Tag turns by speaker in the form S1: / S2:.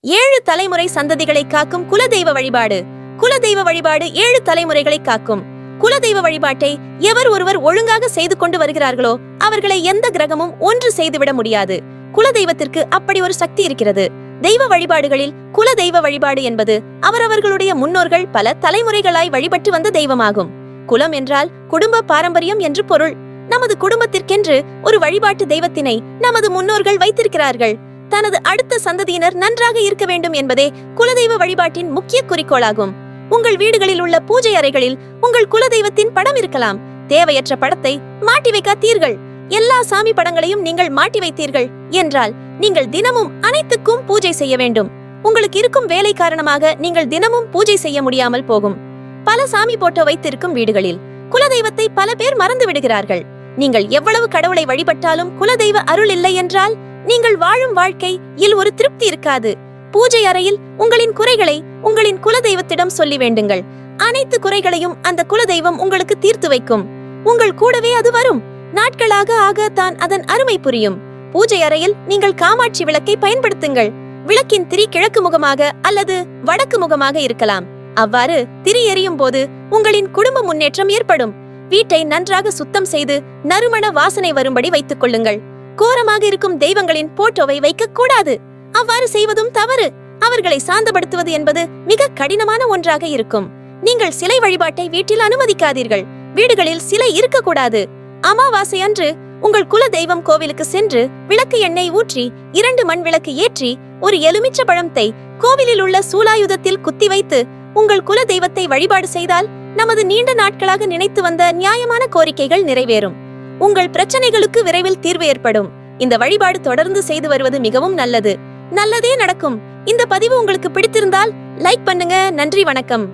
S1: 7 தலைமுறை சந்ததிகளை காக்கும் குலதெய்வ வழிபாடு. குலதெய்வ வழிபாடு 7 தலைமுறைகளை காக்கும். குலதெய்வ வழிபாட்டை எவர் ஒருவர் ஒழுங்காக செய்து கொண்டு வருகிறார்களோ அவர்களை எந்த கிரகமும் ஒன்று செய்துவிட முடியாது. குலதெய்வத்திற்கு அப்படி ஒரு சக்தி இருக்கிறது. தெய்வ வழிபாடுகளில் குலதெய்வ வழிபாடு என்பது அவரவர்களுடைய முன்னோர்கள் பல தலைமுறைகளாய் வழிபட்டு வந்த தெய்வமாகும். குலம் என்றால் குடும்ப பாரம்பரியம் என்று பொருள். நமது குடும்பத்திற்கென்று ஒரு வழிபாட்டு தெய்வத்தினை நமது முன்னோர்கள் வைத்திருக்கிறார்கள். தனது அடுத்த சந்ததியினர் நன்றாக இருக்க வேண்டும் என்பதே குலதெய்வ வழிபாட்டின் முக்கிய குறிக்கோளாகும். உங்கள் வீடுகளில் உள்ள பூஜை அறைகளில் உங்கள் குலதெய்வத்தின் படம் இருக்கலாம். தேவையற்ற படத்தை மாட்டி வைக்காதீர்கள். எல்லா சாமி படங்களையும் நீங்கள் மாட்டி வைத்தீர்கள் என்றால் நீங்கள் தினமும் அனைத்துக்கும் பூஜை செய்ய வேண்டும். உங்களுக்கு இருக்கும் வேலை காரணமாக நீங்கள் தினமும் பூஜை செய்ய முடியாமல் போகும். பல சாமி போட்டோ வைத்திருக்கும் வீடுகளில் குலதெய்வத்தை பல பேர் மறந்து விடுகிறார்கள். நீங்கள் எவ்வளவு கடவுளை வழிபட்டாலும் குலதெய்வ அருள் இல்லை என்றால் நீங்கள் வாழும் வாழ்க்கையில் ஒரு திருப்தி இருக்காது. பூஜை அறையில் உங்களின் குறைகளை உங்களின் குலதெய்வத்திடம் சொல்லி வேண்டுங்கள். அனைத்து குறைகளையும் அந்த குலதெய்வம் உங்களுக்கு தீர்த்து வைக்கும். உங்கள் கூடவே அது வரும். நாட்களாக ஆக தான் அதன் அருமை புரியும். பூஜை அறையில் நீங்கள் காமாட்சி விளக்கை பயன்படுத்துங்கள். விளக்கின் திரி கிழக்கு முகமாக அல்லது வடக்கு முகமாக இருக்கலாம். அவ்வாறு திரி எரியும் போது உங்களின் குடும்ப முன்னேற்றம் ஏற்படும். வீட்டை நன்றாக சுத்தம் செய்து நறுமண வாசனை வரும்படி வைத்துக் கொள்ளுங்கள். கோரமாக இருக்கும் தெய்வங்களின் போட்டோவை வைக்க கூடாது. அவ்வாறு செய்வதும் தவறு. அவர்களை சாந்தப்படுத்துவது என்பது மிக கடினமான ஒன்றாக இருக்கும். நீங்கள் சிலை வழிபாட்டை வீட்டில் அனுமதிக்காதீர்கள். வீடுகளில் சிலை இருக்கக்கூடாது. அமாவாசை அன்று உங்கள் குல தெய்வம் கோவிலுக்கு சென்று விளக்கு எண்ணெய் ஊற்றி 2 மண் விளக்கு ஏற்றி ஒரு எலுமிச்ச பழத்தை கோவிலில் உள்ள சூலாயுதத்தில் குத்தி வைத்து உங்கள் குல தெய்வத்தை வழிபாடு செய்தால் நமது நீண்ட நாட்களாக நினைத்து வந்த நியாயமான கோரிக்கைகள் நிறைவேறும். உங்கள் பிரச்சனைகளுக்கு விரைவில் தீர்வு ஏற்படும். இந்த வழிபாடு தொடர்ந்து செய்து வருவது மிகவும் நல்லது. நல்லதே நடக்கும். இந்த பதிவு உங்களுக்கு பிடித்திருந்தால் லைக் பண்ணுங்க. நன்றி, வணக்கம்.